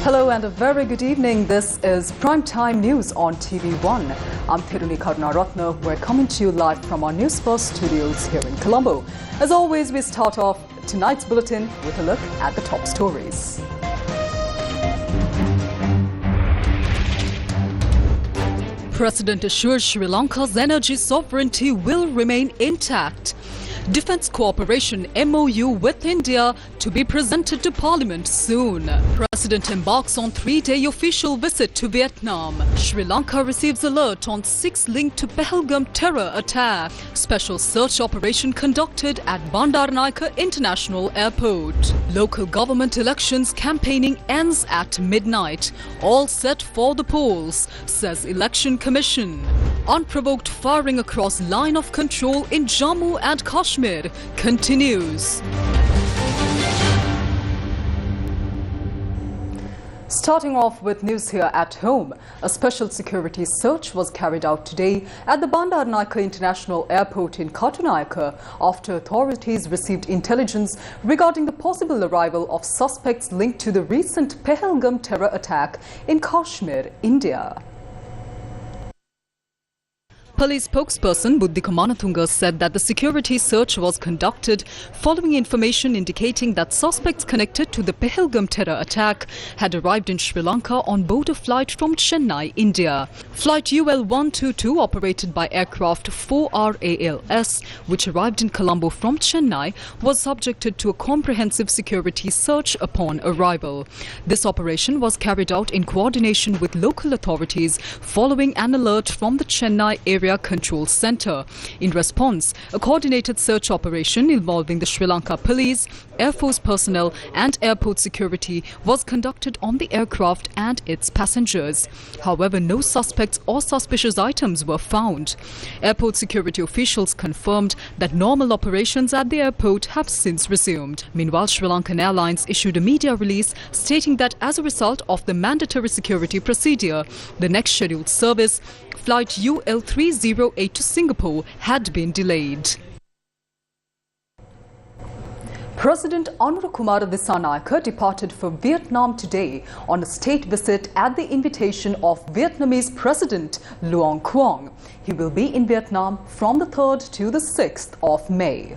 Hello and a very good evening. This is Primetime News on TV1. I'm Thiruni Karunaratna. We're coming to you live from our Newsfirst studios here in Colombo. As always, we start off tonight's bulletin with a look at the top stories. President assures Sri Lanka's energy sovereignty will remain intact. Defence cooperation MOU with India to be presented to Parliament soon. President embarks on 3-day official visit to Vietnam. Sri Lanka receives alert on 6 linked to Pahalgam terror attack. Special search operation conducted at Bandaranaike International Airport. Local government elections campaigning ends at midnight. All set for the polls, says Election Commission. Unprovoked firing across line of control in Jammu and Kashmir continues. Starting off with news here at home, a special security search was carried out today at the Bandaranaike International Airport in Katunayake after authorities received intelligence regarding the possible arrival of suspects linked to the recent Pahalgam terror attack in Kashmir, India. Police spokesperson Buddhika Manatunga said that the security search was conducted following information indicating that suspects connected to the Pahalgam terror attack had arrived in Sri Lanka on board a flight from Chennai, India. Flight UL-122 operated by aircraft 4RALS, which arrived in Colombo from Chennai, was subjected to a comprehensive security search upon arrival. This operation was carried out in coordination with local authorities following an alert from the Chennai Area Control Centre. In response, a coordinated search operation involving the Sri Lanka Police, Air Force personnel and airport security was conducted on the aircraft and its passengers. However, no suspects or suspicious items were found. Airport security officials confirmed that normal operations at the airport have since resumed. Meanwhile, Sri Lankan Airlines issued a media release stating that as a result of the mandatory security procedure, the next scheduled service, Flight UL-308 to Singapore, had been delayed. President Anurukumara Dissanayake departed for Vietnam today on a state visit at the invitation of Vietnamese President Luong Quang. He will be in Vietnam from the 3rd to the 6th of May.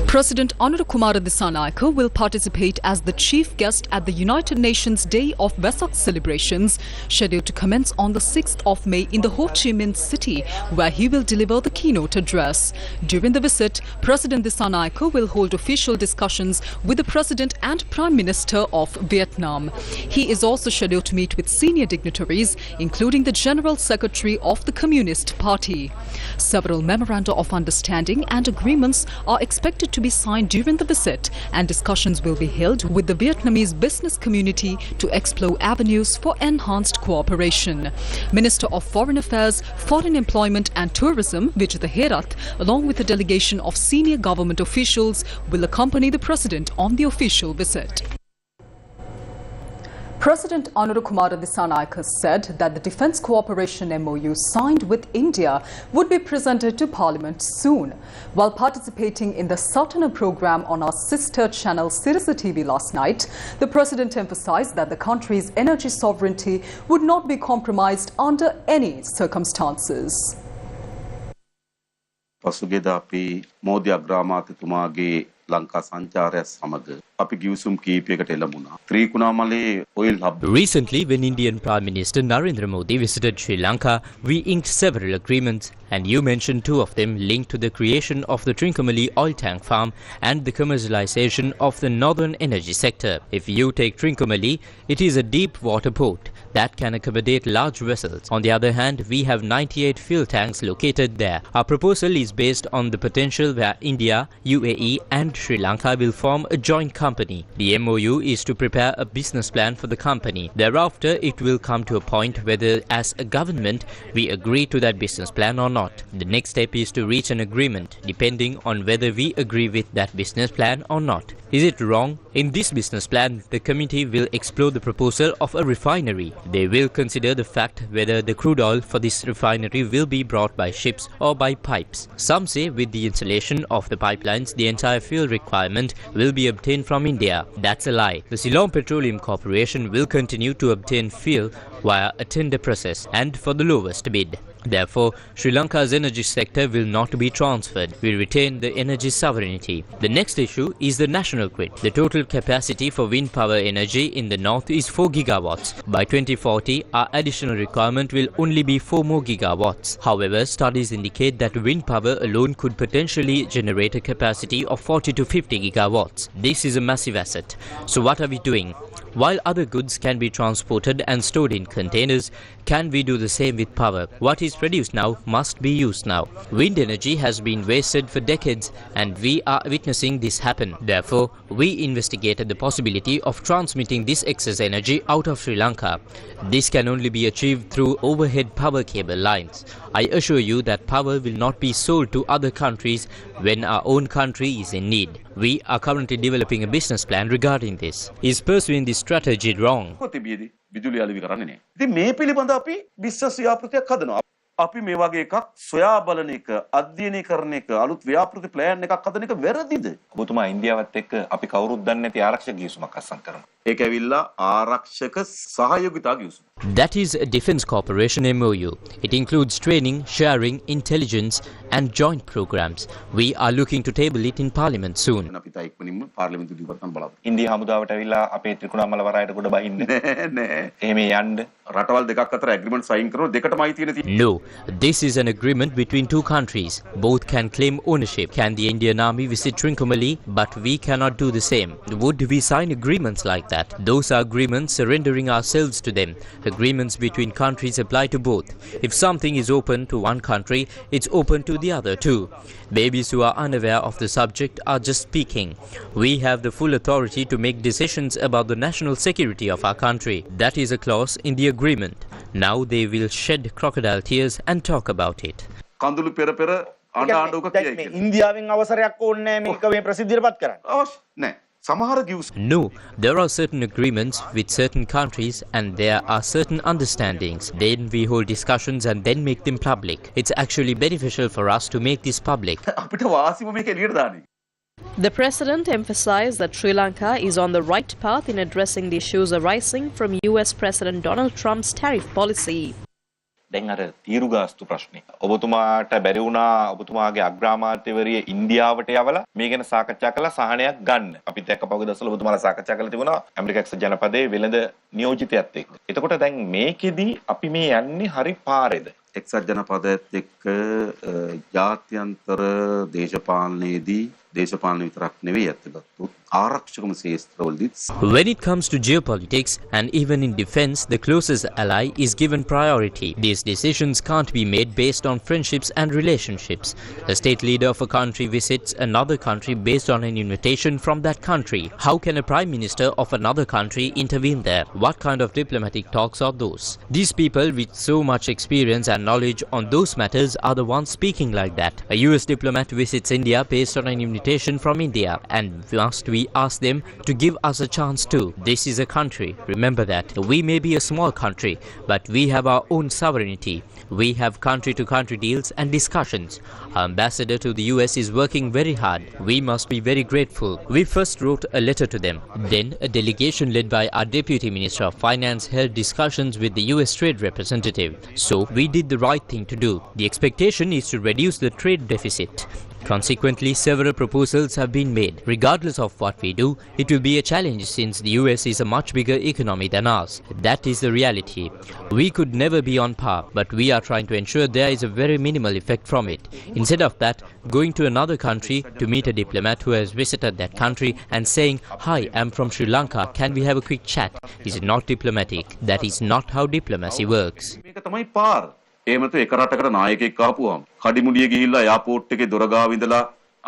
President Anurukumara Dissanayake will participate as the chief guest at the United Nations Day of Vesak celebrations, scheduled to commence on the 6th of May in the Ho Chi Minh City, where he will deliver the keynote address. During the visit, President Dissanayake will hold official discussions with the President and Prime Minister of Vietnam. He is also scheduled to meet with senior dignitaries, including the General Secretary of the Communist Party. Several memoranda of understanding and agreements are expected to be signed during the visit, and discussions will be held with the Vietnamese business community to explore avenues for enhanced cooperation. Minister of Foreign Affairs, Foreign Employment and Tourism, Vijay Herath, along with a delegation of senior government officials, will accompany the President on the official visit. President Anurukumara Dissanayake said that the Defence Cooperation MOU signed with India would be presented to Parliament soon. While participating in the Satana program on our sister channel Sirasa TV last night, the President emphasised that the country's energy sovereignty would not be compromised under any circumstances. පසුගියදා අපි මෝදි අග්‍රාමාත්‍යතුමාගේ ලංකා සංචාරය සමග අපි ගිවිසුම් කීපයකට එළඹුණා. Trincomalee oil hub. Recently, when Indian Prime Minister Narendra Modi visited Sri Lanka, we inked several agreements, and you mentioned 2 of them linked to the creation of the Trincomalee oil tank farm and the commercialization of the northern energy sector. If you take Trincomalee, it is a deep water port that can accommodate large vessels. On the other hand, we have 98 fuel tanks located there. Our proposal is based on the potential where India, UAE and Sri Lanka will form a joint company. The MOU is to prepare a business plan for the company. Thereafter, it will come to a point whether as a government we agree to that business plan or not. The next step is to reach an agreement depending on whether we agree with that business plan or not. Is it wrong? In this business plan, the committee will explore the proposal of a refinery. They will consider the fact whether the crude oil for this refinery will be brought by ships or by pipes. Some say with the installation of the pipelines, the entire fuel requirement will be obtained from India. That's a lie. The Ceylon Petroleum Corporation will continue to obtain fuel via a tender process and for the lowest bid. Therefore, Sri Lanka's energy sector will not be transferred. We retain the energy sovereignty. The next issue is the national grid. The total capacity for wind power energy in the north is 4 gigawatts. By 2040, our additional requirement will only be 4 more gigawatts. However, studies indicate that wind power alone could potentially generate a capacity of 40 to 50 gigawatts. This is a massive asset. So what are we doing? While other goods can be transported and stored in containers, can we do the same with power? What is produced now must be used now. Wind energy has been wasted for decades and we are witnessing this happen. Therefore, we investigated the possibility of transmitting this excess energy out of Sri Lanka. This can only be achieved through overhead power cable lines. I assure you that power will not be sold to other countries when our own country is in need. We are currently developing a business plan regarding this. Is pursuing this strategy wrong? විදුලි අලෙවි කරන්නේ නැහැ. ඉතින් මේ පිළිබඳ අපි business ව්‍යාපෘතියක් හදනවා. අපි මේ වගේ එකක් සොයා බලන එක, අධ්‍යයනය කරන එක, අලුත් ව්‍යාපෘති ප්ලෑන් එකක් හදන එක වැරදිද? ඔබතුමා ඉන්දියාවත් එක්ක අපි කවුරුත් දන්නේ නැති ආරක්ෂක ගිවිසුමක් අත්සන් කරනවා. ඒක ඇවිල්ලා ආරක්ෂක සහයෝගිතා ගිවිසුම. That is a Defence Cooperation MOU. It includes training, sharing, intelligence and joint programs. We are looking to table it in Parliament soon. අපි තා ඉක්මනින්ම පාර්ලිමේන්තු දීපත්තම් බලමු. ඉන්දියා හමුදාවට ඇවිල්ලා අපේ ත්‍රිකුණාමල වරායට ගොඩ බහින්න. නෑ. එහෙම යන්න රටවල් දෙකක් අතර ඇග්‍රීමන්ට් සයින් කරනවා දෙකටම අයිති වෙන තියෙනවා. No, this is an agreement between two countries. Both can claim ownership. Can the Indian Army visit Trincomalee? But we cannot do the same. Would we sign agreements like that? Those are agreements surrendering ourselves to them. Agreements between countries apply to both. If something is open to one country, it's open to the other too. Babies who are unaware of the subject are just speaking. We have the full authority to make decisions about the national security of our country. That is a clause in the agreement. Now they will shed crocodile tears and talk about it. කඳුළු පෙර පෙර අඬ අඬ උක කියයි කියලා. ඉන්දියාවෙන් අවසරයක් ඕනේ නැහැ මේක මේ ප්‍රසිද්ධියටපත් කරන්න. අවශ්‍ය නැහැ. සමහර ගිවිසුම් No, there are certain agreements with certain countries and there are certain understandings. Then we hold discussions and then make them public. It's actually beneficial for us to make this public. අපිට වාසිම මේක එළියට දාන්නේ. The President emphasized that Sri Lanka is on the right path in addressing the issues arising from US President Donald Trump's tariff policy. දැන් අර තීරු ගාස්තු ප්‍රශ්නේ. ඔබතුමාට බැරි වුණා ඔබතුමාගේ අග්‍රාමාත්‍යවරිය ඉන්දියාවට යවලා මේ ගැන සාකච්ඡා කරලා සහනයක් ගන්න. අපිත් එක්ක පහුගිය දවස්වල ඔබතුමාලා සාකච්ඡා කරලා තිබුණා ඇමරිකා එක්සත් ජනපදයේ වෙළඳ නියෝජිතයත් එක්ක. එතකොට දැන් මේකෙදි අපි මේ යන්නේ හරි පාරේද? එක්සත් ජනපදයේත් එක්ක ජාත්‍යන්තර දේශපාලනයේදී දේශපාලන විතරක් නෙවෙයි අත්ගත්තොත් ආරක්ෂකම ශේත්‍රවලදී. When it comes to geopolitics and even in defense, the closest ally is given priority. These decisions can't be made based on friendships and relationships. A state leader of a country visits another country based on an invitation from that country. How can a prime minister of another country intervene there? What kind of diplomatic talks are those? These people with so much experience and knowledge on those matters are the ones speaking like that. A US diplomat visits India based on an invitation from India, and must we ask them to give us a chance too? This is a country. Remember that. We may be a small country, but we have our own sovereignty. We have country-to-country deals and discussions. Our ambassador to the US is working very hard. We must be very grateful. We first wrote a letter to them. Then a delegation led by our Deputy Minister of Finance held discussions with the US trade representative. So we did the right thing to do. The expectation is to reduce the trade deficit. Consequently, several proposals have been made. Regardless of what we do, it will be a challenge since the US is a much bigger economy than ours. That is the reality. We could never be on par, but we are trying to ensure there is a very minimal effect from it. Instead of that, going to another country to meet a diplomat who has visited that country and saying, "Hi, I'm from Sri Lanka, can we have a quick chat?" is not diplomatic. That is not how diplomacy works. මේක තමයි පාර. එහෙමතු එක රටකට නායකයෙක් ආපුවාම කඩිමුඩිය ගිහිල්ලා airport එකේ දොර ගාව ඉඳලා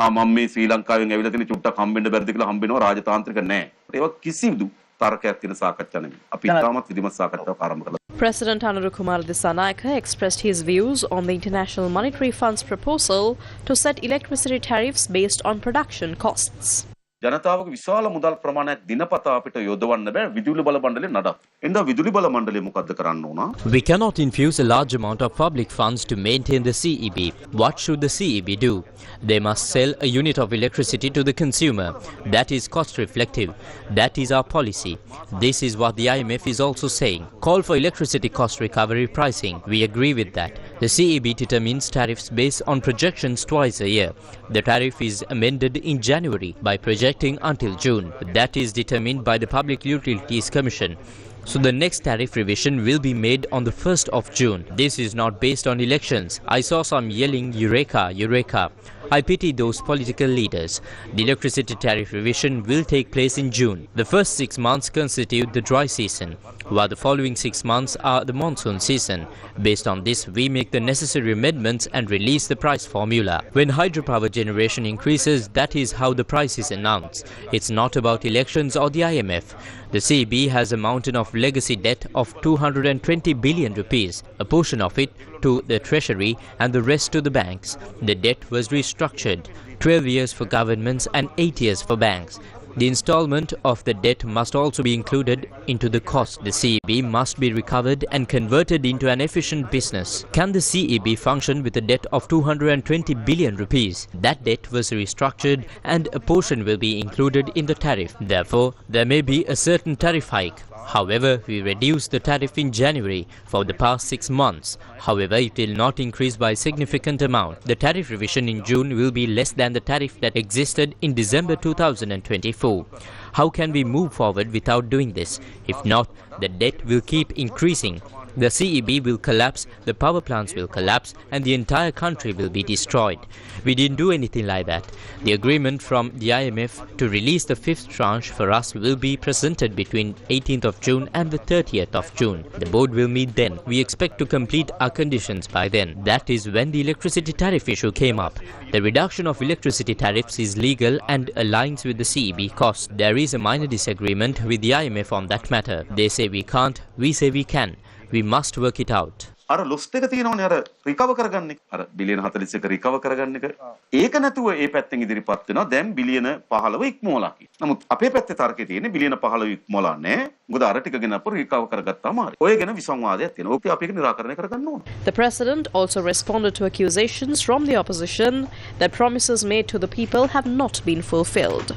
මම මේ ශ්‍රී ලංකාවෙන් ඇවිල්ලා තියෙන චුට්ටක් හම්බෙන්න බැරිද කියලා හම්බෙනවා රාජතාන්ත්‍රික නැහැ. ඒක කිසිදු තර්කයක් තියෙන සාකච්ඡා නෙමෙයි. අපි තාමත් විධිමත් සාකච්ඡාවක් ආරම්භ කළා. President Anurukumar Dissanayake expressed his views on the International Monetary Fund's proposal to set electricity tariffs based on production costs. ජනතාවගේ විශාල මුදල් ප්‍රමාණයක් දිනපතා අපිට යොදවන්න බෑ විදුලි බල මණ්ඩලේ නඩත්. එඳා විදුලි බල මණ්ඩලය මොකද්ද කරන්න ඕන? We cannot infuse a large amount of public funds to maintain the CEB. What should the CEB do? They must sell a unit of electricity to the consumer. That is cost reflective. That is our policy. This is what the IMF is also saying. Call for electricity cost recovery pricing. We agree with that. The CEB determines tariffs based on projections twice a year. The tariff is amended in January by projecting until June. That is determined by the Public Utilities Commission. So the next tariff revision will be made on the 1st of June. This is not based on elections. I saw some yelling Eureka, Eureka. I pity those political leaders. The electricity tariff revision will take place in June. The first 6 months constitute the dry season, while the following 6 months are the monsoon season. Based on this, we make the necessary amendments and release the price formula. When hydropower generation increases, that is how the price is announced. It's not about elections or the IMF. The CEB has a mountain of legacy debt of 220 billion rupees, a portion of it to the treasury and the rest to the banks. The debt was restructured, 12 years for governments and 8 years for banks. The installment of the debt must also be included into the cost. The CEB must be recovered and converted into an efficient business. Can the CEB function with a debt of 220 billion rupees? That debt was restructured and a portion will be included in the tariff. Therefore, there may be a certain tariff hike. However, we reduced the tariff in January for the past 6 months. However, it will not increase by a significant amount. The tariff revision in June will be less than the tariff that existed in December 2024. How can we move forward without doing this? If not, the debt will keep increasing. The CEB will collapse, the power plants will collapse, and the entire country will be destroyed. We didn't do anything like that. The agreement from the IMF to release the 5th tranche for us will be presented between 18th of June and the 30th of June. The board will meet then. We expect to complete our conditions by then. That is when the electricity tariff issue came up. The reduction of electricity tariffs is legal and aligns with the CEB cost. There is a minor disagreement with the IMF on that matter. They say we can't, we say we can. We must work it out. අර lost එක තියෙනවනේ අර recover කරගන්න එක. අර බිලියන 41 recover කරගන්න එක. ඒක නැතුව ඒ පැත්තෙන් ඉදිරිපත් වෙනවා දැන් බිලියන 15 ඉක්මවලා කියලා. නමුත් අපේ පැත්තේ තර්කේ තියෙන්නේ බිලියන 15 ඉක්මවලා නැහැ. මොකද අර ටික ගෙන අපර රිකවර් කරගත්තාම හරි. ඔය ගැන විසංවාදයක් තියෙනවා. ඕක අපි ඒක निराකරණය කරගන්න ඕන. The president also responded to accusations from the opposition that promises made to the people have not been fulfilled.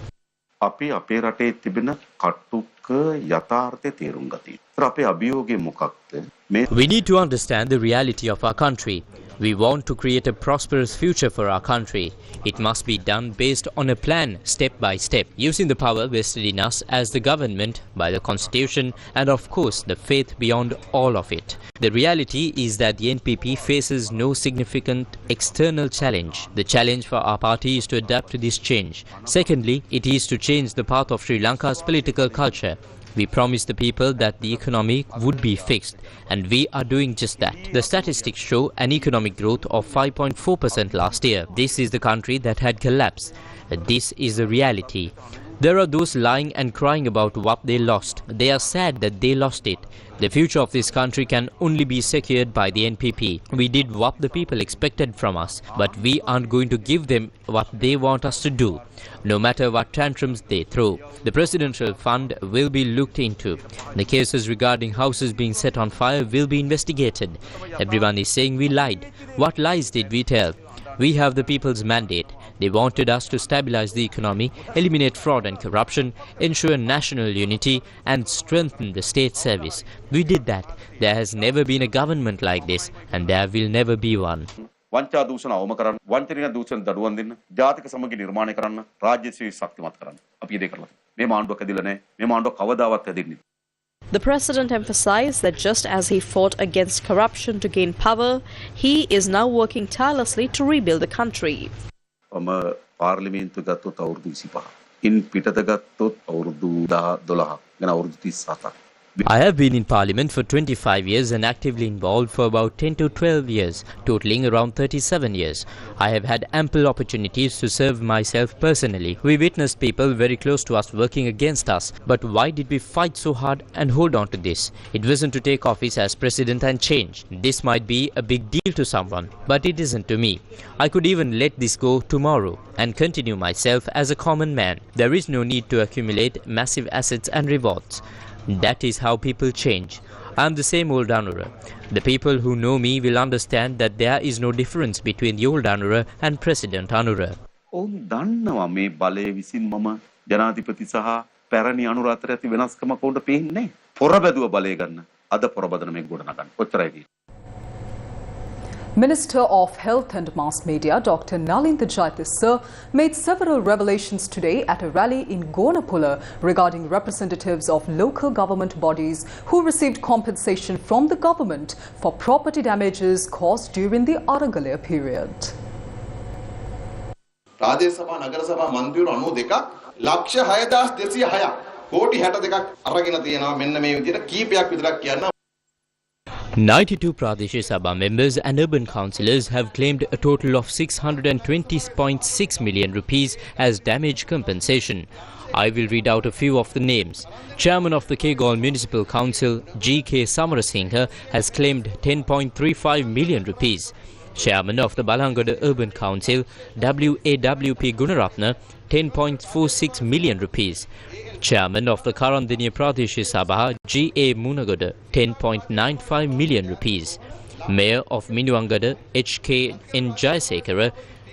අපි අපේ රටේ තිබෙන කටුක යථාර්ථය තේරුම් ගතියි. අපේ අභියෝගය මොකක්ද? We need to understand the reality of our country. We want to create a prosperous future for our country. It must be done based on a plan, step by step, using the power vested in us as the government, by the constitution, and of course the faith beyond all of it. The reality is that the NPP faces no significant external challenge. The challenge for our party is to adapt to this change. Secondly, it is to change the path of Sri Lanka's political culture. We promised the people that the economy would be fixed, and we are doing just that. The statistics show an economic growth of 5.4% last year. This is the country that had collapsed. This is the reality. There are those lying and crying about what they lost. They are sad that they lost it. The future of this country can only be secured by the NPP. We did what the people expected from us, but we aren't going to give them what they want us to do, no matter what tantrums they throw. The presidential fund will be looked into. The cases regarding houses being set on fire will be investigated. Everyone is saying we lied. What lies did we tell? We have the people's mandate. They wanted us to stabilize the economy, eliminate fraud and corruption, ensure national unity, and strengthen the state service. We did that. There has never been a government like this, and there will never be one. වංචා දූෂණ අවම කරන්න, වංචනික දූෂණ දඩුවම් දෙන්න, ජාතික සමගි නිර්මාණය කරන්න, රාජ්‍ය සේවය ශක්තිමත් කරන්න. අපි ඒක කරලා. මේ මාණ්ඩුවක් ඇදිලා නැහැ. මේ මාණ්ඩුවක් කවදාවත් ඇදෙන්නේ නැහැ. The president emphasized that just as he fought against corruption to gain power, he is now working tirelessly to rebuild the country. පාර්ලිමේන්තුව ගත්තොත් අවුරුදු 25. ඉන් පිටත ගත්තොත් අවුරුදු 12 ගැන අවුරුදු 37. I have been in Parliament for 25 years and actively involved for about 10 to 12 years, totaling around 37 years. I have had ample opportunities to serve myself personally. We witnessed people very close to us working against us. But why did we fight so hard and hold on to this? It wasn't to take office as president and change. This might be a big deal to someone, but it isn't to me. I could even let this go tomorrow and continue myself as a common man. There is no need to accumulate massive assets and rewards. That is how people change. I am the same old Anura. The people who know me will understand that there is no difference between the old Anura and President Anura. ඔවුන් දන්නවා මේ බලය විසින් මම ජනාධිපති සහ පැරණි අනුර අතර ඇති වෙනස්කමක් උන්ට පේන්නේ නැහැ. පොරබැදුව බලය ගන්න. අද පොරබදන මේක ගොඩ නගන්න. ඔච්චරයි තියෙන්නේ. Minister of Health and Mass Media, Dr. Nalinda Jayatissa, made several revelations today at a rally in Gonapula regarding representatives of local government bodies who received compensation from the government for property damages caused during the Aragalaya period. ප්‍රාදේශ සභා නගර සභා මන්ත්‍රීවරු 92ක් ලක්ෂ 6206ක් කෝටි 62ක් අරගෙන තියෙනවා මෙන්න මේ විදිහට කීපයක් විතරක් කියන්න 92 Pradesh Sabha members and urban councillors have claimed a total of 620.6 million rupees as damage compensation. I will read out a few of the names. Chairman of the Kegaon Municipal Council, G.K. Samarasinghe, has claimed 10.35 million rupees. Chairman of the Balangada Urban Council, W.A.W.P. Gunaratna, 10.46 million rupees. Chairman of the Karandiniya Pradesh Sabha, G.A. Munagada, 10.95 million rupees. Mayor of Minuangada, H.K. N. Jayasekara,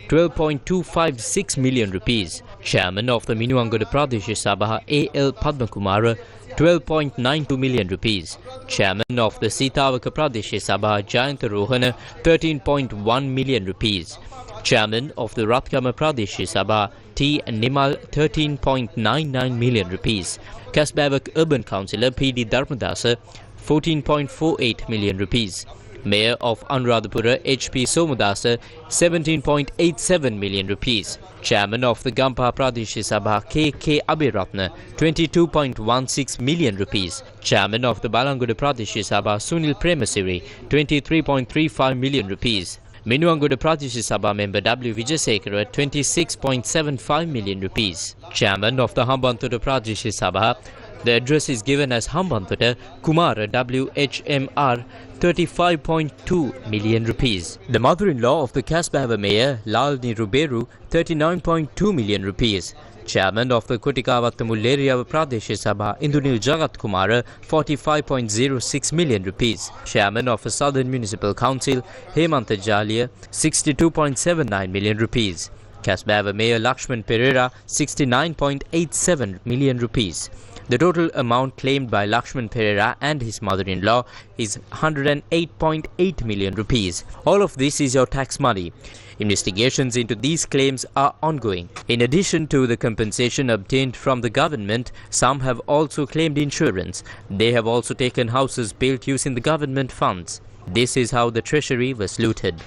12.256 million rupees. Chairman of the Minuangada Pradesh Sabha, A.L. Padmakumara, 12.92 million rupees. Chairman of the Sitavaka Pradesh Sabha, Jayanta Rohana, 13.1 million rupees. Chairman of the Ratkama Pradesh Sabha, T. Nimal, 13.99 million rupees. Kasbavak Urban Councillor P.D. Dharmadasa, 14.48 million rupees. Mayor of Anuradhapura H.P. Somodasa, 17.87 million rupees. Chairman of the Gampa Pradesh Sabha K.K. Abiratna, 22.16 million rupees. Chairman of the Balanguda Pradesh Sabha Sunil Premasiri, 23.35 million rupees. Minuanguda Pradesh Sabha member W. Vijayasekara, 26.75 million rupees. Chairman of the Hambantota Pradesh Sabha, the address is given as Hambantota Kumara WHMR, 35.2 million rupees. The mother-in-law of the Kasbahava mayor, Lalni Ruberu, 39.2 million rupees. Chairman of the Kutikavattamulleriya Pradesh Sabha, Indunil Jagat Kumara, 45.06 million rupees. Chairman of the Southern Municipal Council, Hemanta Jalia, 62.79 million rupees. Kasbahava Mayor Lakshman Pereira, 69.87 million rupees. The total amount claimed by Lakshman Pereira and his mother-in-law is 108.8 million rupees. All of this is your tax money. Investigations into these claims are ongoing. In addition to the compensation obtained from the government, some have also claimed insurance. They have also taken houses built using the government funds. This is how the treasury was looted.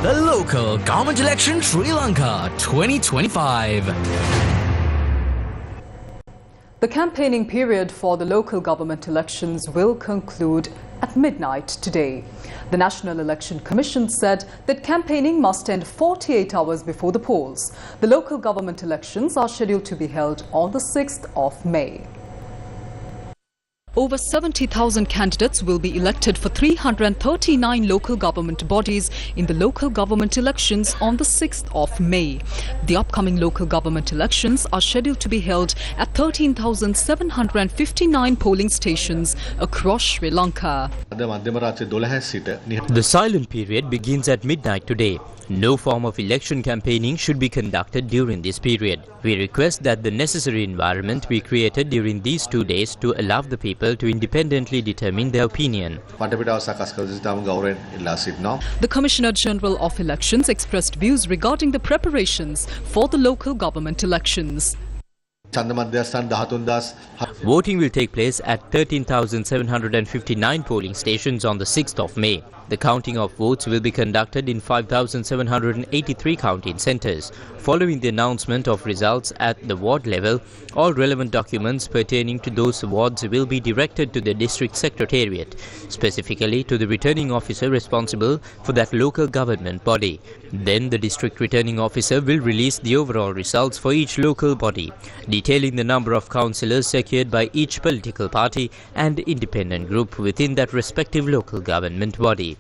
The local government election Sri Lanka 2025. The campaigning period for the local government elections will conclude at midnight today. The National Election Commission said that campaigning must end 48 hours before the polls. The local government elections are scheduled to be held on the 6th of May. Over 70,000 candidates will be elected for 339 local government bodies in the local government elections on the 6th of May. The upcoming local government elections are scheduled to be held at 13,759 polling stations across Sri Lanka. The silent period begins at midnight today. No form of election campaigning should be conducted during this period. We request that the necessary environment be created during these 2 days to allow the people to independently determine their opinion. The Commissioner General of Elections expressed views regarding the preparations for the local government elections. Voting will take place at 13,759 polling stations on the 6th of May. The counting of votes will be conducted in 5,783 counting centres. Following the announcement of results at the ward level, all relevant documents pertaining to those wards will be directed to the district secretariat, specifically to the returning officer responsible for that local government body. Then the district returning officer will release the overall results for each local body, detailing the number of councillors secured by each political party and independent group within that respective local government body.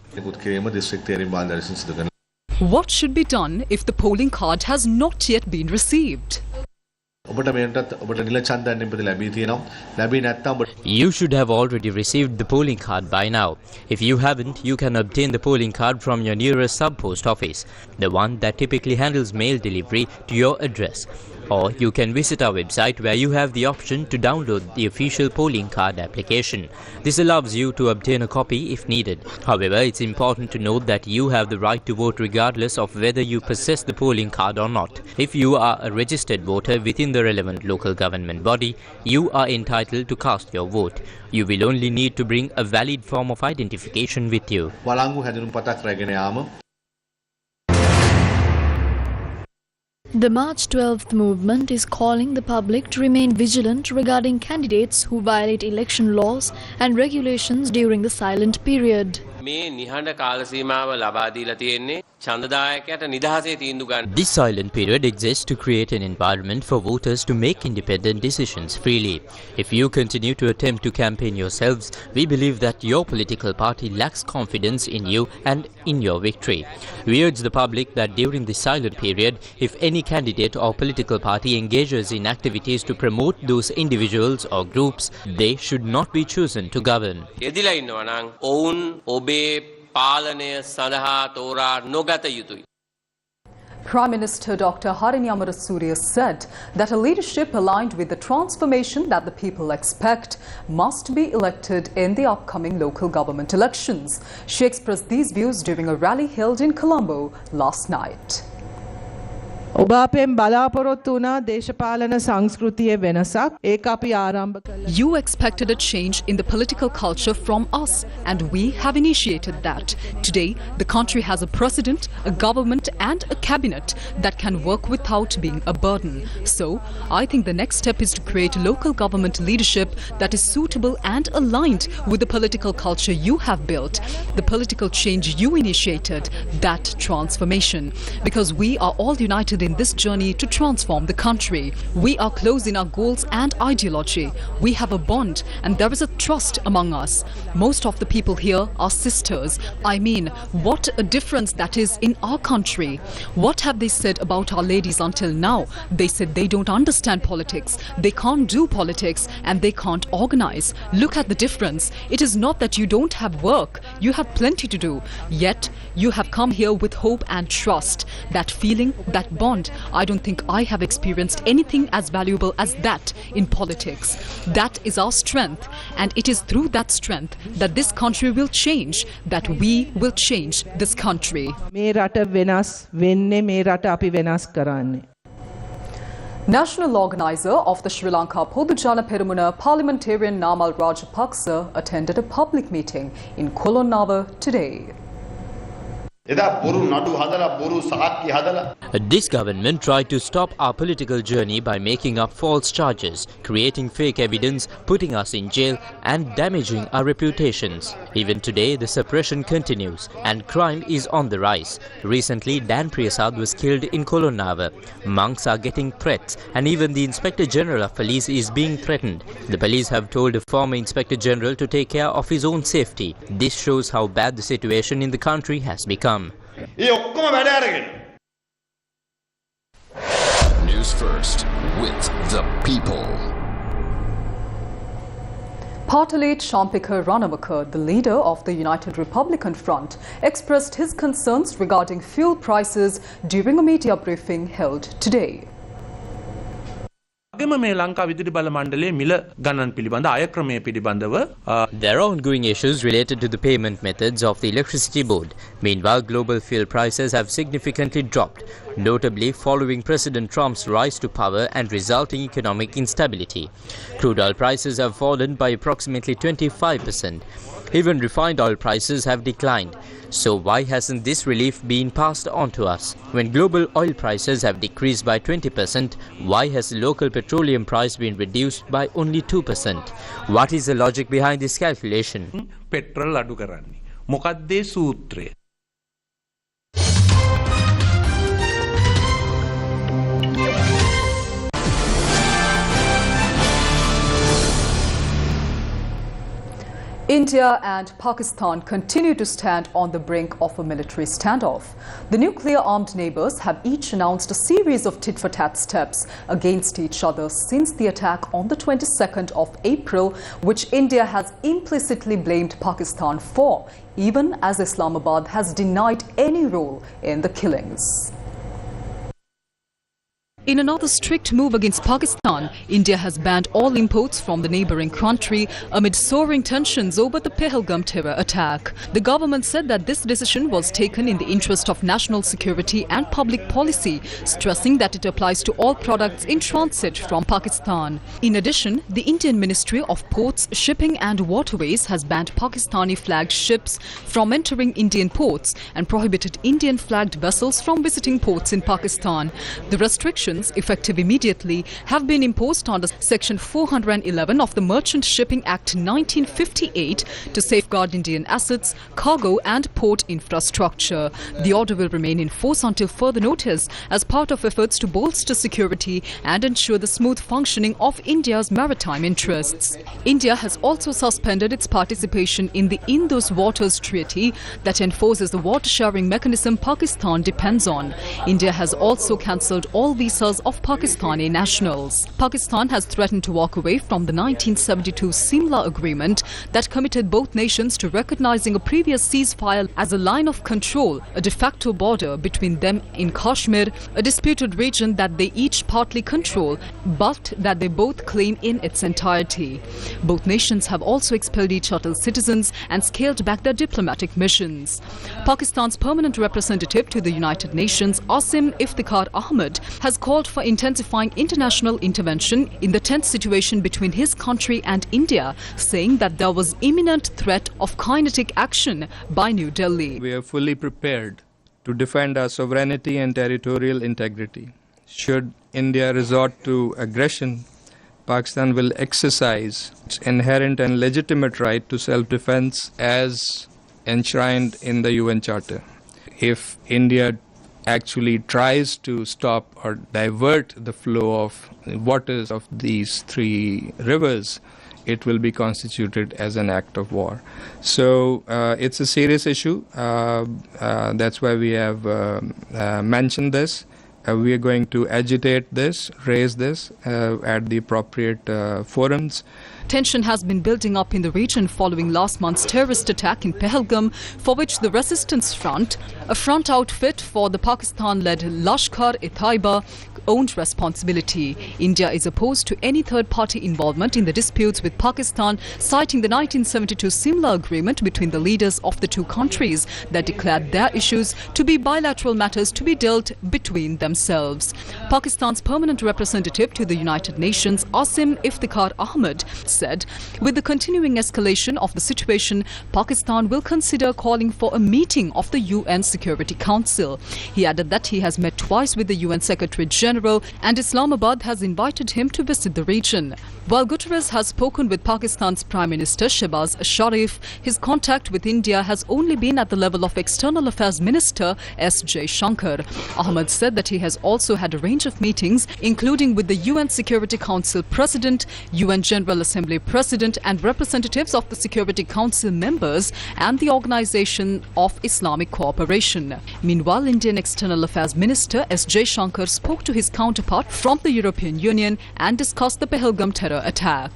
What should be done if the polling card has not yet been received? You should have already received the polling card by now. If you haven't, you can obtain the polling card from your nearest sub-post office, the one that typically handles mail delivery to your address. Or you can visit our website where you have the option to download the official polling card application. This allows you to obtain a copy if needed. However, it's important to note that you have the right to vote regardless of whether you possess the polling card or not. If you are a registered voter within the relevant local government body, you are entitled to cast your vote. You will only need to bring a valid form of identification with you. The March 12th movement is calling the public to remain vigilant regarding candidates who violate election laws and regulations during the silent period. This silent period exists to create an environment for voters to make independent decisions freely. If you continue to attempt to campaign yourselves, we believe that your political party lacks confidence in you and in your victory. We urge the public that during this silent period, if any candidate or political party engages in activities to promote those individuals or groups, they should not be chosen to govern. Prime Minister Dr. Harini Amarasuriya said that a leadership aligned with the transformation that the people expect must be elected in the upcoming local government elections. She expressed these views during a rally held in Colombo last night. You expected a change in the political culture from us, and we have initiated that. Today, the country has a president, a government and a cabinet that can work without being a burden. So, I think the next step is to create local government leadership that is suitable and aligned with the political culture you have built, the political change you initiated, that transformation. Because we are all united in this journey to transform the country. We are close in our goals and ideology. We have a bond and there is a trust among us. Most of the people here are sisters. I mean, what a difference that is in our country. What have they said about our ladies until now? They said they don't understand politics, they can't do politics and they can't organize. Look at the difference. It is not that you don't have work, you have plenty to do. Yet, you have come here with hope and trust. That feeling, that bond, I don't think I have experienced anything as valuable as that in politics. That is our strength, and it is through that strength that this country will change, that we will change this country. National organizer of the Sri Lanka Podujana Perumuna parliamentarian Namal Rajapaksa attended a public meeting in Kolonava today. This government tried to stop our political journey by making up false charges, creating fake evidence, putting us in jail and damaging our reputations. Even today, the suppression continues and crime is on the rise. Recently, Dan Priyasad was killed in Kolonava. Monks are getting threats and even the Inspector General of Police is being threatened. The police have told the former Inspector General to take care of his own safety. This shows how bad the situation in the country has become. Newsfirst with the people. Party lead Shampika Ranawaka, the leader of the United Republican Front, expressed his concerns regarding fuel prices during a media briefing held today. වගේම මේ ලංකා විදුලි බල මණ්ඩලයේ මිල ගණන් පිළිබඳ අය ක්‍රමය පිළිබඳව There are ongoing issues related to the payment methods of the electricity board. Meanwhile, global fuel prices have significantly dropped, notably following President Trump's rise to power and resulting economic instability. Crude oil prices have fallen by approximately 25%. Even refined oil prices have declined. So why hasn't this relief been passed on to us? When global oil prices have decreased by 20%, why has the local petroleum price been reduced by only 2%? What is the logic behind this calculation? Petrol අඩු කරන්නේ. මොකක්ද සූත්‍රය? India and Pakistan continue to stand on the brink of a military standoff. The nuclear-armed neighbours have each announced a series of tit-for-tat steps against each other since the attack on the 22nd of April, which India has implicitly blamed Pakistan for, even as Islamabad has denied any role in the killings. In another strict move against Pakistan, India has banned all imports from the neighbouring country amid soaring tensions over the Pahalgam terror attack. The government said that this decision was taken in the interest of national security and public policy, stressing that it applies to all products in transit from Pakistan. In addition, the Indian Ministry of Ports, Shipping and Waterways has banned Pakistani-flagged ships from entering Indian ports and prohibited Indian-flagged vessels from visiting ports in Pakistan. The restrictions, effective immediately, have been imposed under Section 411 of the Merchant Shipping Act 1958 to safeguard Indian assets, cargo and port infrastructure. The order will remain in force until further notice as part of efforts to bolster security and ensure the smooth functioning of India's maritime interests. India has also suspended its participation in the Indus Waters Treaty that enforces the water-sharing mechanism Pakistan depends on. India has also cancelled all visas of Pakistani nationals. Pakistan has threatened to walk away from the 1972 Simla agreement that committed both nations to recognizing a previous ceasefire as a line of control, a de facto border between them in Kashmir, a disputed region that they each partly control, but that they both claim in its entirety. Both nations have also expelled each other's citizens and scaled back their diplomatic missions. Pakistan's permanent representative to the United Nations, Asim Iftikhar Ahmed, has called for intensifying international intervention in the tense situation between his country and India, saying that there was imminent threat of kinetic action by New Delhi. We are fully prepared to defend our sovereignty and territorial integrity. Should India resort to aggression, Pakistan will exercise its inherent and legitimate right to self-defense as enshrined in the UN Charter. If India actually tries to stop or divert the flow of waters of these three rivers, it will be constituted as an act of war. So it's a serious issue. That's why we have mentioned this. We are going to agitate this, raise this at the appropriate forums. Tension has been building up in the region following last month's terrorist attack in Pahalgam, for which the Resistance Front, a front outfit for the Pakistan-led Lashkar-e-Taiba, owned responsibility. India is opposed to any third-party involvement in the disputes with Pakistan, citing the 1972 Simla agreement between the leaders of the two countries that declared their issues to be bilateral matters to be dealt between themselves. Pakistan's permanent representative to the United Nations, Asim Iftikhar Ahmed, said, with the continuing escalation of the situation, Pakistan will consider calling for a meeting of the UN Security Council. He added that he has met twice with the UN Secretary General and Islamabad has invited him to visit the region. While Guterres has spoken with Pakistan's Prime Minister Shehbaz Sharif, his contact with India has only been at the level of External Affairs Minister S. Jaishankar. Ahmed said that he has also had a range of meetings, including with the UN Security Council President, UN General Assembly President and representatives of the Security Council members and the Organization of Islamic Cooperation. Meanwhile, Indian External Affairs Minister S. Jaishankar spoke to his counterpart from the European Union and discussed the Pahalgam terror attack.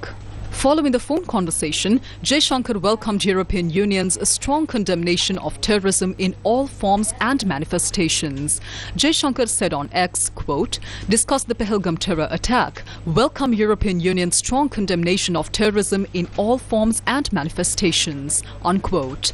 Following the phone conversation, Jaishankar welcomed European Union's strong condemnation of terrorism in all forms and manifestations. Jaishankar said on X, quote, "Discuss the Pahalgam terror attack. Welcome European Union's strong condemnation of terrorism in all forms and manifestations," unquote.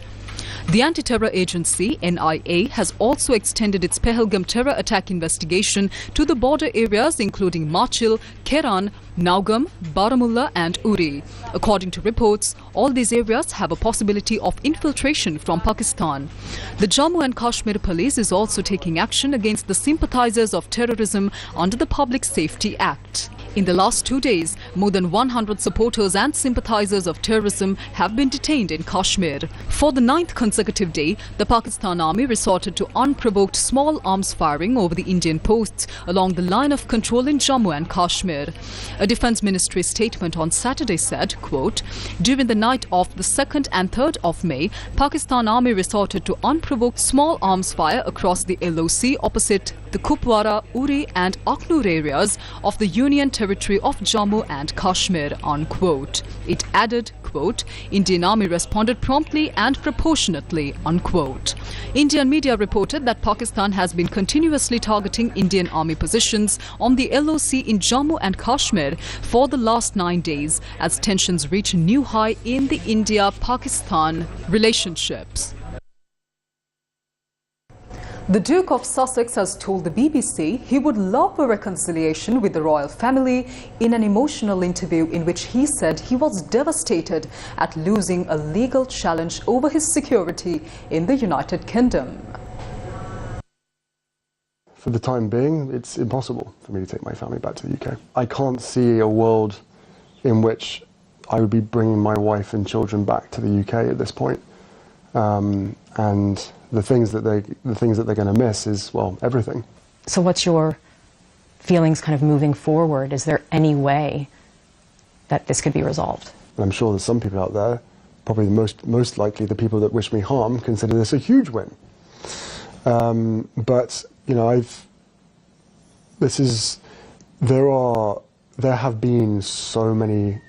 The anti-terror agency, NIA, has also extended its Pahalgam terror attack investigation to the border areas including Machil, Keran, Naugam, Baramulla and Uri. According to reports, all these areas have a possibility of infiltration from Pakistan. The Jammu and Kashmir police is also taking action against the sympathizers of terrorism under the Public Safety Act. In the last 2 days, more than 100 supporters and sympathizers of terrorism have been detained in Kashmir. For the 9th consecutive day, the Pakistan Army resorted to unprovoked small arms firing over the Indian posts along the line of control in Jammu and Kashmir. A Defence Ministry statement on Saturday said, quote, "During the night of the 2nd and 3rd of May, Pakistan Army resorted to unprovoked small arms fire across the LOC opposite the Kupwara, Uri and Akhnur areas of the Union Territory of Jammu and Kashmir," unquote. It added, quote, "Indian Army responded promptly and proportionately," unquote. Indian media reported that Pakistan has been continuously targeting Indian Army positions on the LOC in Jammu and Kashmir for the last 9 days as tensions reach a new high in the India-Pakistan relationships. The Duke of Sussex has told the BBC he would love a reconciliation with the royal family in an emotional interview in which he said he was devastated at losing a legal challenge over his security in the United Kingdom. For the time being, it's impossible for me to take my family back to the UK. I can't see a world in which I would be bringing my wife and children back to the UK at this point. And the things that they're going to miss is, well, everything. So what's your feelings kind of moving forward? Is there any way that this could be resolved? And I'm sure there's some people out there, probably the most likely the people that wish me harm, consider this a huge win. But you know, there have been so many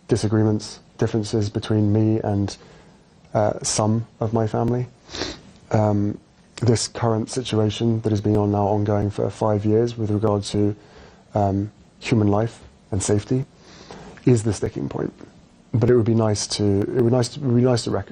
disagreements, differences between me and some of my family. This current situation that has been ongoing for 5 years with regard to human life and safety is the sticking point. But it would be nice to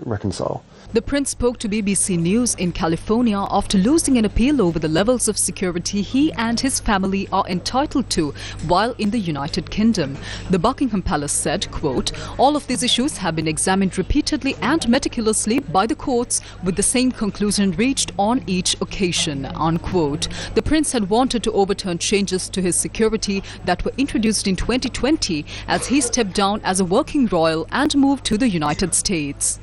reconcile. The Prince spoke to BBC News in California after losing an appeal over the levels of security he and his family are entitled to while in the United Kingdom. The Buckingham Palace said, quote, "All of these issues have been examined repeatedly and meticulously by the courts with the same conclusion reached on each occasion," unquote. The Prince had wanted to overturn changes to his security that were introduced in 2020 as he stepped down as a working royal and moved to the United States.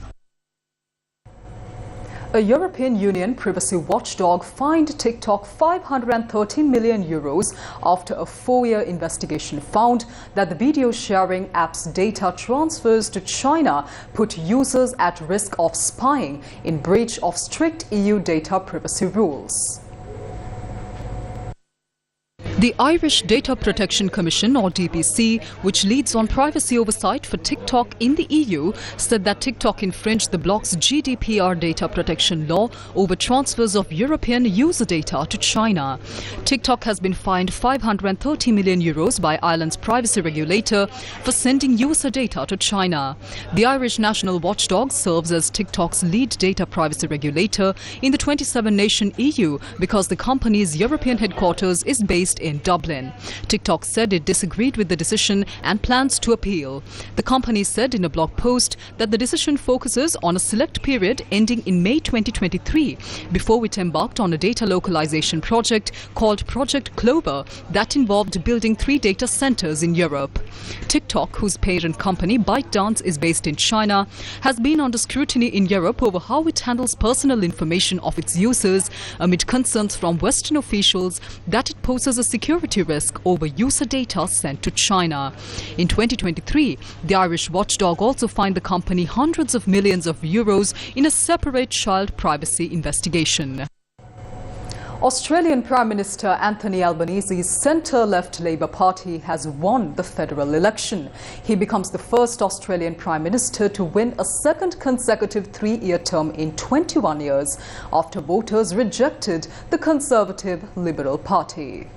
A European Union privacy watchdog fined TikTok €513 million after a 4-year investigation found that the video sharing app's data transfers to China put users at risk of spying in breach of strict EU data privacy rules. The Irish Data Protection Commission, or DPC, which leads on privacy oversight for TikTok in the EU, said that TikTok infringed the bloc's GDPR data protection law over transfers of European user data to China. TikTok has been fined €530 million by Ireland's privacy regulator for sending user data to China. The Irish National Watchdog serves as TikTok's lead data privacy regulator in the 27-nation EU because the company's European headquarters is based in Dublin. TikTok said it disagreed with the decision and plans to appeal. The company said in a blog post that the decision focuses on a select period ending in May 2023, before it embarked on a data localization project called Project Clover that involved building 3 data centers in Europe. TikTok, whose parent company ByteDance is based in China, has been under scrutiny in Europe over how it handles personal information of its users amid concerns from Western officials that it poses a security risk over user data sent to China. In 2023, the Irish watchdog also fined the company hundreds of millions of euros in a separate child privacy investigation. Australian Prime Minister Anthony Albanese's centre-left Labour Party has won the federal election. He becomes the first Australian Prime Minister to win a second consecutive 3-year term in 21 years after voters rejected the Conservative Liberal Party.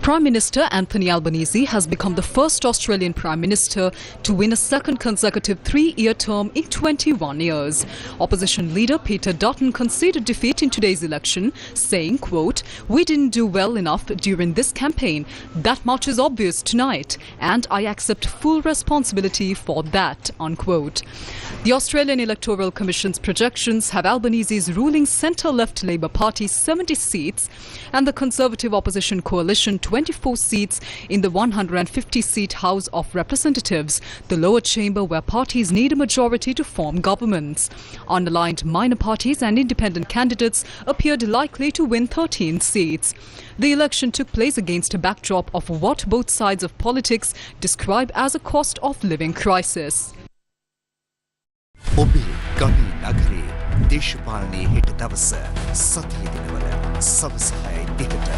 Prime Minister Anthony Albanese has become the first Australian Prime Minister to win a second consecutive 3-year term in 21 years. Opposition leader Peter Dutton conceded defeat in today's election, saying, quote, "We didn't do well enough during this campaign. That much is obvious tonight, and I accept full responsibility for that," unquote. The Australian Electoral Commission's projections have Albanese's ruling centre-left Labour Party 70 seats and the Conservative Opposition Coalition 24 seats in the 150-seat House of Representatives, the lower chamber where parties need a majority to form governments. Underlined minor parties and independent candidates appeared likely to win 13 seats. The election took place against a backdrop of what both sides of politics describe as a cost of living crisis. ඔබේ ගමේ නගරේ දේශපාලනයේ හෙට දවස සතිය දිනවල සවස 6:30ට.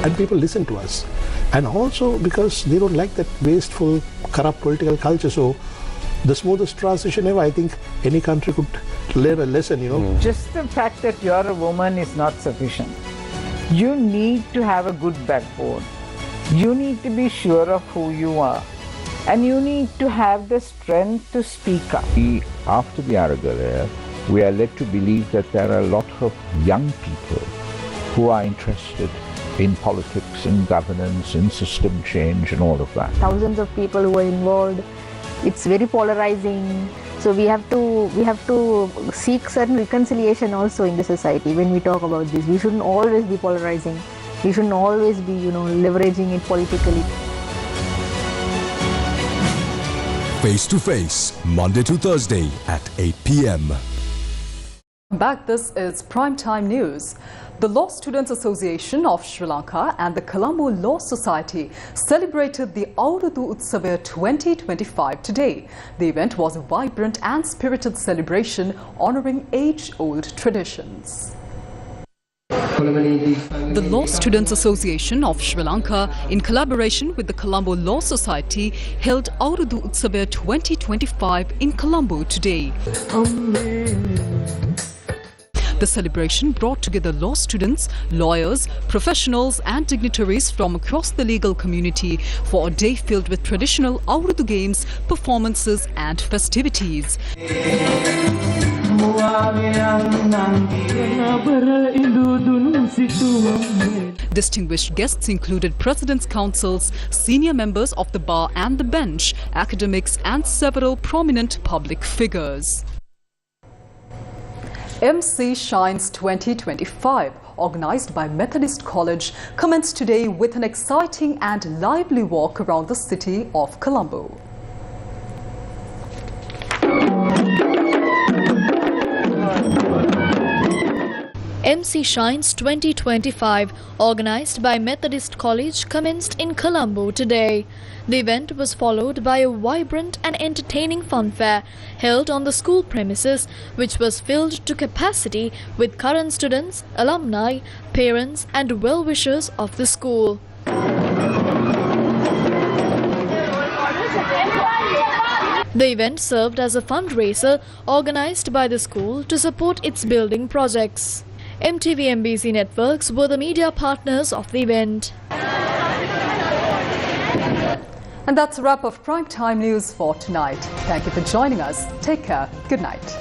And people listen to us. And also because they don't like that wasteful, corrupt political culture. So the smoothest transition ever, I think any country could learn a lesson, you know. Just the fact that you're a woman is not sufficient. You need to have a good backbone. You need to be sure of who you are. And you need to have the strength to speak up. After the Aragal era, we are led to believe that there are a lot of young people who are interested in politics, in governance, in system change and all of that. Thousands of people who are involved. It's very polarizing. So we have to seek certain reconciliation also in the society when we talk about this. We shouldn't always be polarizing. We shouldn't always be, leveraging it politically. Face to Face, Monday to Thursday at 8 p.m. Back, this is Primetime News. The Law Students Association of Sri Lanka and the Colombo Law Society celebrated the Aurudu Utsava 2025 today. The event was a vibrant and spirited celebration honouring age-old traditions. The Law Students Association of Sri Lanka, in collaboration with the Colombo Law Society, held Aurudu Utsava 2025 in Colombo today. The celebration brought together law students, lawyers, professionals and dignitaries from across the legal community for a day filled with traditional Aurudu games, performances and festivities. Distinguished guests included presidents' councils, senior members of the bar and the bench, academics and several prominent public figures. MC Shines 2025, organised by Methodist College, commenced today with an exciting and lively walk around the city of Colombo. MC Shines 2025, organised by Methodist College, commenced in Colombo today. The event was followed by a vibrant and entertaining fun fair held on the school premises, which was filled to capacity with current students, alumni, parents and well-wishers of the school. The event served as a fundraiser organised by the school to support its building projects. MTV MBC Networks were the media partners of the event. And that's a wrap of Primetime News for tonight. Thank you for joining us. Take care. Good night.